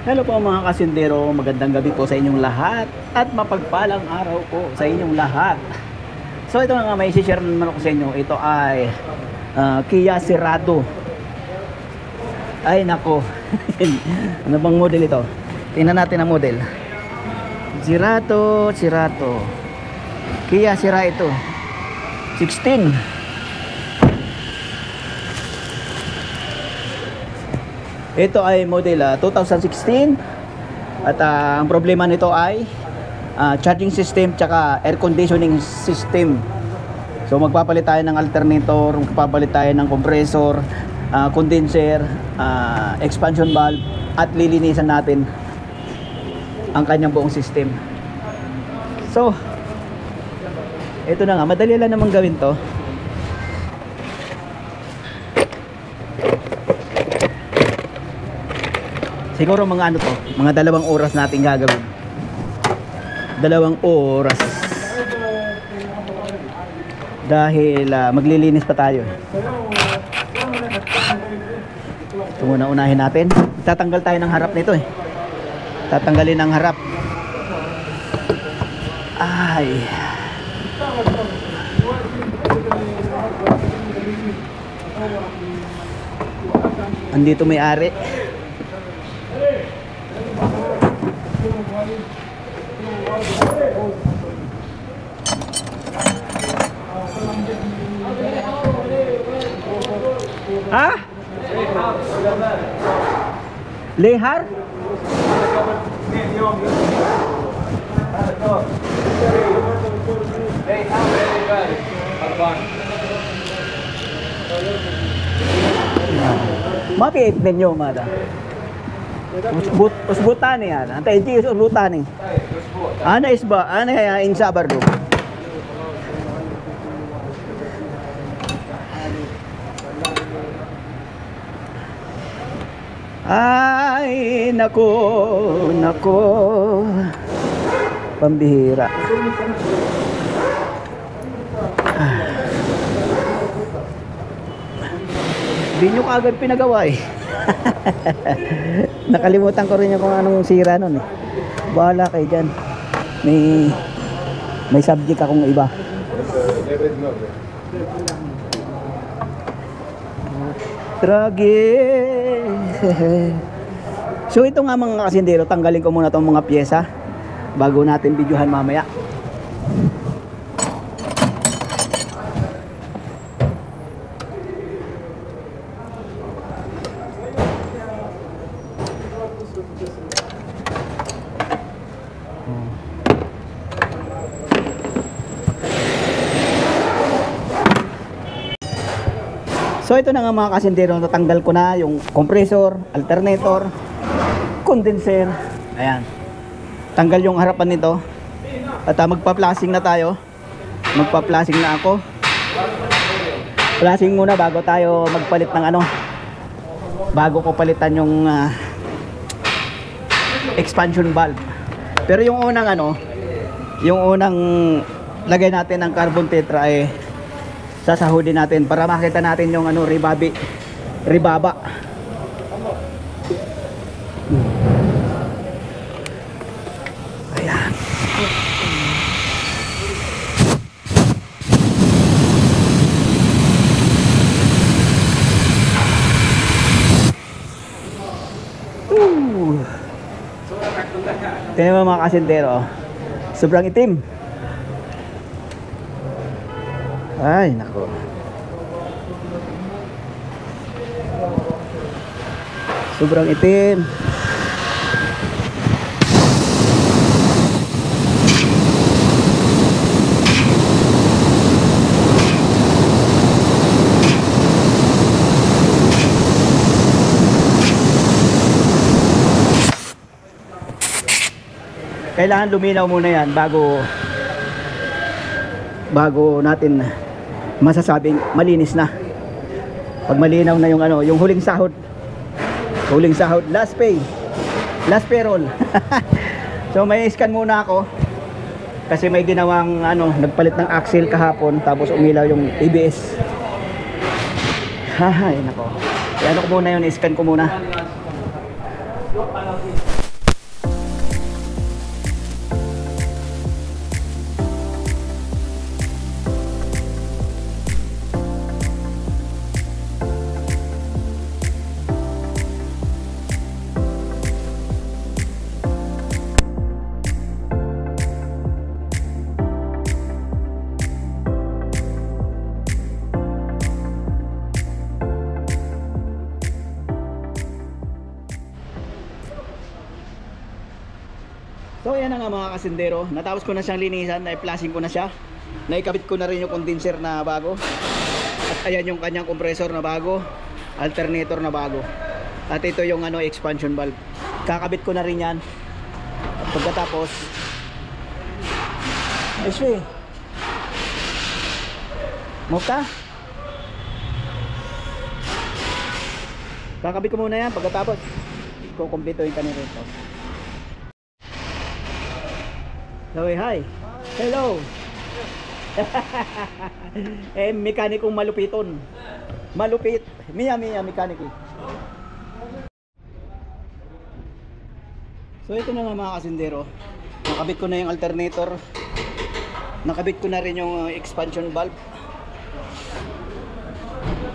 Hello po mga kasindero, magandang gabi po sa inyong lahat at mapagpalang araw po sa inyong lahat. So ito na nga, may i-share naman ako sa inyo. Ito ay Kia Cerato. Ay nako. Ano bang model ito? Tingnan natin ang model. Cerato. Kia Cerato 16. Ito ay model 2016 at ang problema nito ay charging system tsaka air conditioning system. So magpapalit tayo ng alternator, magpapalit tayo ng compressor, condenser, expansion valve at lilinisan natin ang kanyang buong system. So ito na nga, madali lang naman gawin to. Siguro mga ano to, mga 2 oras natin gagawin. 2 oras. Dahil maglilinis pa tayo. Ito muna unahin natin. Tatanggal tayo ng harap nito eh. Tatanggalin ang harap. Ay. Andito may ari. Ha? Lehar? Mapiit ninyo, mada. Usbutan yan. Antay, hindi usbutan eh. Ano isba? Ano kaya insabar do? Ay, nako. Pambihira. Hindi nyo kaagad pinagawa eh. Nakalimutan ko rin yung kung anong sira nun eh. Bahala kayo dyan. May subject akong iba. Trage. So ito nga mga kasindero, tanggalin ko muna itong mga pyesa bago natin videohan mamaya. So ito na nga mga kasindero, natanggal ko na yung compressor, alternator, condenser. Ayan. Tanggal yung harapan nito. At magpa-flashing na tayo. Magpa-flashing na ako. Flashing muna bago tayo magpalit ng ano. Bago ko palitan yung expansion valve. Pero yung unang ano, yung unang lagay natin ng carbon tetra ay sasahudin natin para makita natin yung ano, ribaba. Ayan. Tingnan mo mga kasintero, sobrang itim. Ay, nako. Sobrang itim. Kailangan luminaw muna yan bago natin masasabing malinis na. Pag malinaw na yung ano, yung huling sahod, last payroll. So may scan muna ako kasi may ginawang ano, nagpalit ng axle kahapon tapos umilaw yung ABS. Ay nako. Ano ko muna yun, i-scan ko muna. So yan na nga mga kasindero, natapos ko na siyang linisan, na-flashing ko na siya, naikabit ko na rin yung condenser na bago, at ayan yung kanyang compressor na bago, alternator na bago, at ito yung ano, expansion valve. Kakabit ko na rin yan. At pagkatapos ay move ka, kakabit ko muna yan. Pagkatapos kukumpletuhin ka nito. So, hi. Hello. Mekanikong malupiton. Malupit. Miya mekanik. So, ito na nga mga kasindero. Nakabit ko na yung alternator. Nakabit ko na rin yung expansion valve.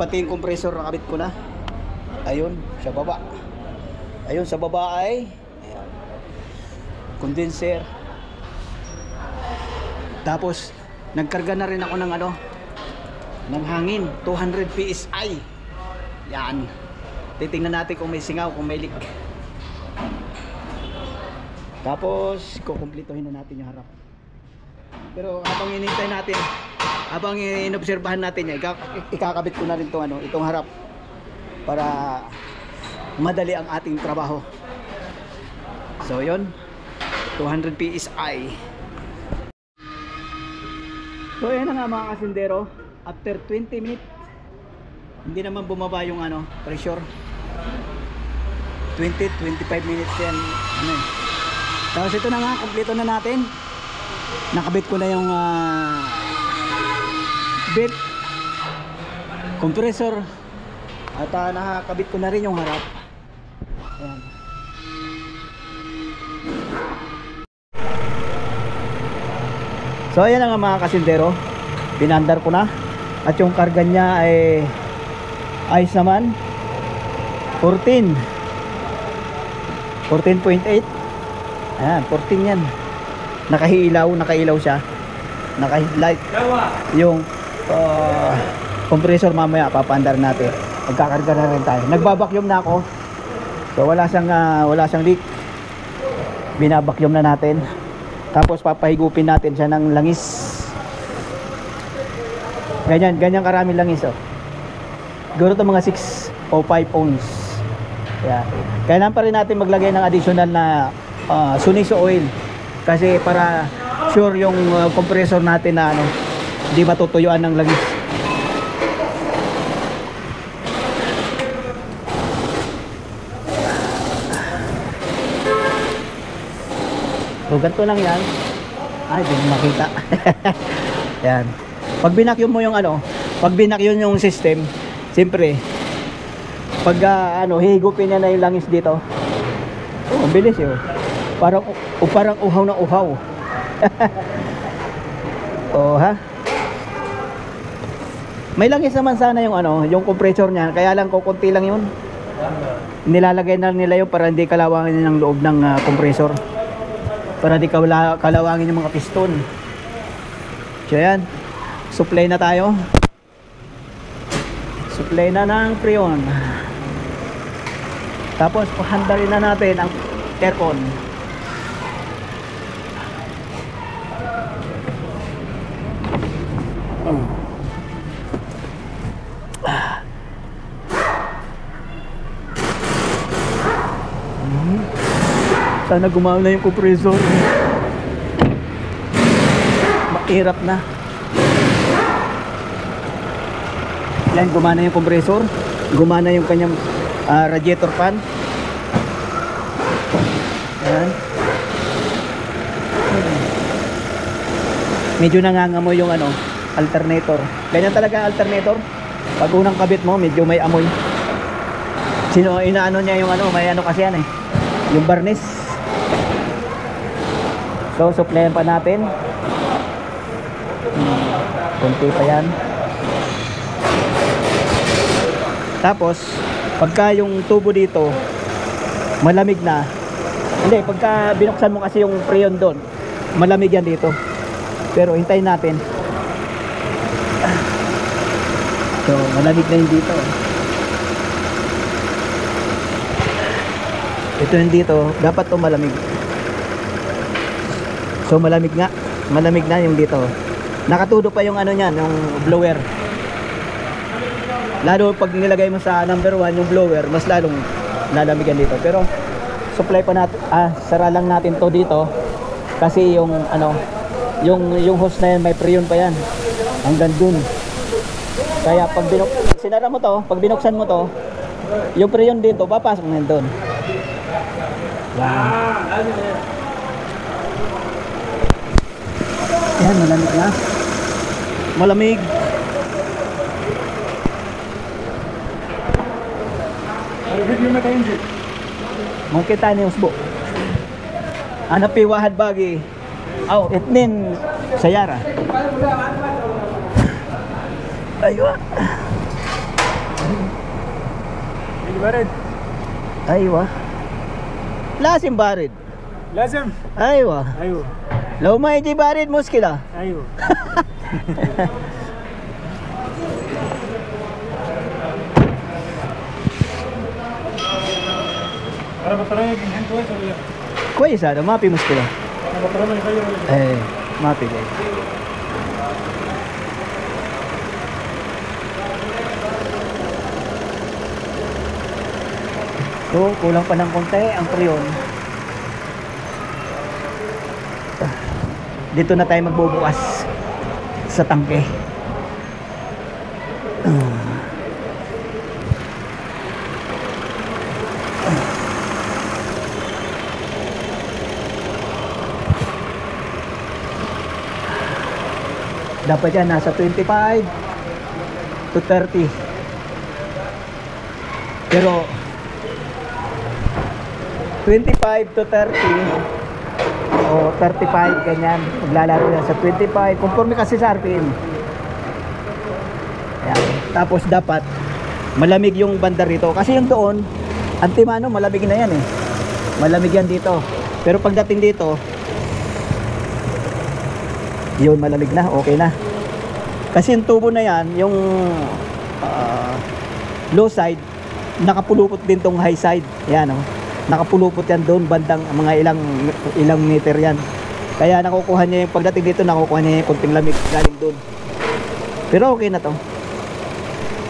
Pati yung compressor nakabit ko na. Ayun, sa baba. Ayun, sa baba ay ayan, condenser. Tapos nagkarga na rin ako ng ano, ng hangin, 200 PSI. Yan. Titingnan natin kung may singaw, kung may leak. Tapos kukumplituhin na natin yung harap. Pero habang inintay natin, habang inobserbahan natin yan, ikakabit ko na rin itong, ano, itong harap para madali ang ating trabaho. So yun, 200 PSI. So ayan na nga mga kasindero, after 20 minutes hindi naman bumaba yung ano, pressure. 20-25 minutes yan ano. Tapos ito na nga, kompleto na natin. Nakabit ko na yung belt, compressor, at nakakabit ko na rin yung harap. Ayan. So ayan na nga mga kasindero, pinandar ko na. At yung karga niya ay ayos naman, 14.8. Ayan, 14 yan. Nakailaw siya, naka-headlight. Yung compressor mamaya papandar natin. Magkakarga na rin tayo. Nagbabacuum na ako. So wala siyang leak. Binabacuum na natin. Tapos papahigupin natin siya ng langis. Ganyan karaming langis, oh. Siguro ito mga 6 o 5 ounce. Yeah. Kailangan pa rin natin maglagay ng additional na Suniso oil. Kasi para sure yung compressor natin na ano, hindi matutuyuan ng langis. So ganito lang yan. Ay, di mo makita. Yan. Pag binakyum mo yung ano, pag binakyum yung system, siyempre pag ano, higupin niya na yung langis dito. Oh, ang bilis yun. Parang uhaw na uhaw. Oh, ha? May langis naman sana yung ano, yung compressor niya, kaya lang kukunti lang yun. Nilalagay na nila yun para hindi kalawangin ng loob ng compressor. Para di kalawangin yung mga piston. So yan, supply na tayo. Supply na ng freon. Tapos pahandarin na natin ang aircon. Sana gumana na yung compressor. Mahirap na. Yan, gumana yung compressor. Gumana yung kanyang radiator fan. Yan. Medyo nangangamoy yung ano, alternator. Ganyan talaga ang alternator. Pag unang kabit mo, medyo may amoy. Inaano niya yung ano, may ano kasi yan eh, yung barnis. So supplyan pa natin. Kunti pa yan. Tapos pagka yung tubo dito malamig na, hindi, pagka binuksan mo kasi yung freon doon, malamig yan dito. Pero hintayin natin. So malamig na yun dito. Ito yung dito, dapat to malamig. So malamig nga. Malamig na yung dito. Nakatudo pa yung ano niyan, yung blower. Lalo pag nilagay mo sa number 1 yung blower, mas lalong lalamigan dito. Pero supply pa natin, sara lang natin to dito kasi yung ano, yung hose na yan may preyon pa yan hanggang dun. Kaya pag sinara mo to, pag binuksan mo to, yung preyon dito papasok na doon. Yan, malamig na. Malamig. Mungkin tayo ni Usbo. Ano piwahad bagi? Oh, it mean sayara. Aywa. Barid. Aywa. Lasim barid. لازم. Aywa. ايوه. لو ما يجي بارد مشكلة. ايوه. انا بطاريه جنين كويس ولا لا؟ كويس هذا ما في مشكلة. انا بطاريه يغير ولا لا؟ ايه ما في شيء. So, kulang pa ng konti ang preyon. Dito na tayo magbubukas sa tangke. Dapat yan nasa 25 to 30. Pero 25 to 30 o 35 ganyan, maglalaro yan sa 25 conforme kasi sa RPM. Ayan. Tapos dapat malamig yung banda rito kasi yung doon antimano malamig na yan eh, malamig yan dito. Pero pagdating dito yun malamig na, okay na kasi yung tubo na yan, yung low side nakapulupot din tong high side. Yan o, nakapulupot yan doon bandang mga ilang meter yan. Kaya nakukuha niya yung pagdating dito, nakukuha niya yung konting lamig galing doon. Pero okay na to.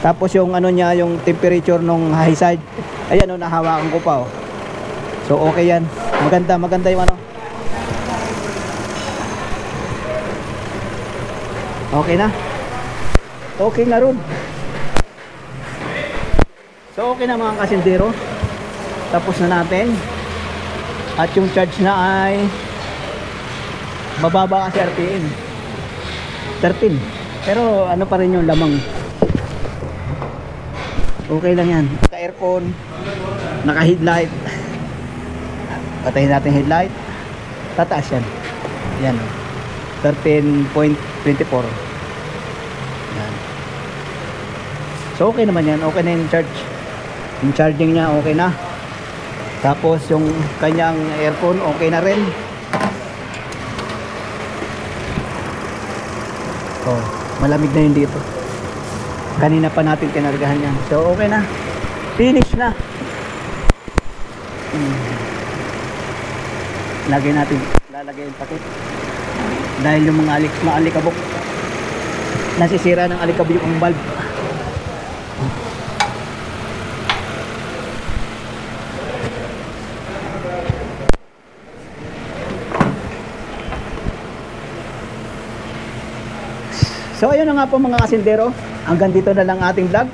Tapos yung ano niya, yung temperature nung high side, ayan o, nahawakan ko pa o. So okay yan, maganda yung ano. Okay na. Okay na ron. So okay na mga kasindero. Tapos na natin. At yung charge na ay mababa kasi RPM 13. Pero ano pa rin yung lamang. Okay lang yan. Naka aircon, naka headlight. Patayin natin headlight. Tataas yan. Yan 13.24. Yan. So okay naman yan. Okay na yung charge. Yung charging niya okay na. Tapos yung kanyang aircon okay na rin. Oh, malamig na yun dito. Kanina pa natin kinargahan yan. So okay na. Finish na. Lalagay yung takip. Dahil yung mga alikabok nasisira ng alikabok yung valve. So ayun na nga po mga kasindero, hanggang dito na lang ating vlog.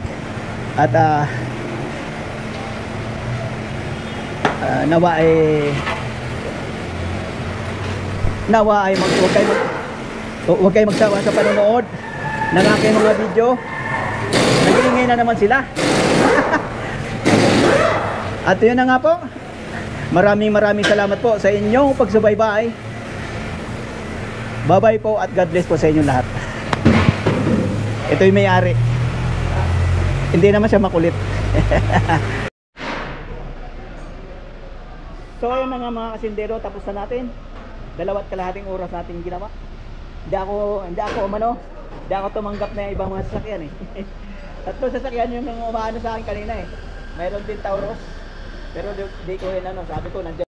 At nawa ay huwag kayo magsawa sa panonood ng aking mga video. Nag-iingay na naman sila. At yun na nga po, maraming salamat po sa inyong pagsubaybay. Bye bye po at God bless po sa inyong lahat. Ito yung may-ari. Hindi naman siya makulit. So ayun na nga mga kasindero, tapos na natin. 2.5 oras natin ginawa. Hindi ako tumanggap na ibang mga sasakyan eh. Tatlo sasakyan yung umaano sa akin kanina eh. Mayroon din Taurus. Pero di ko sabi ko nandiyan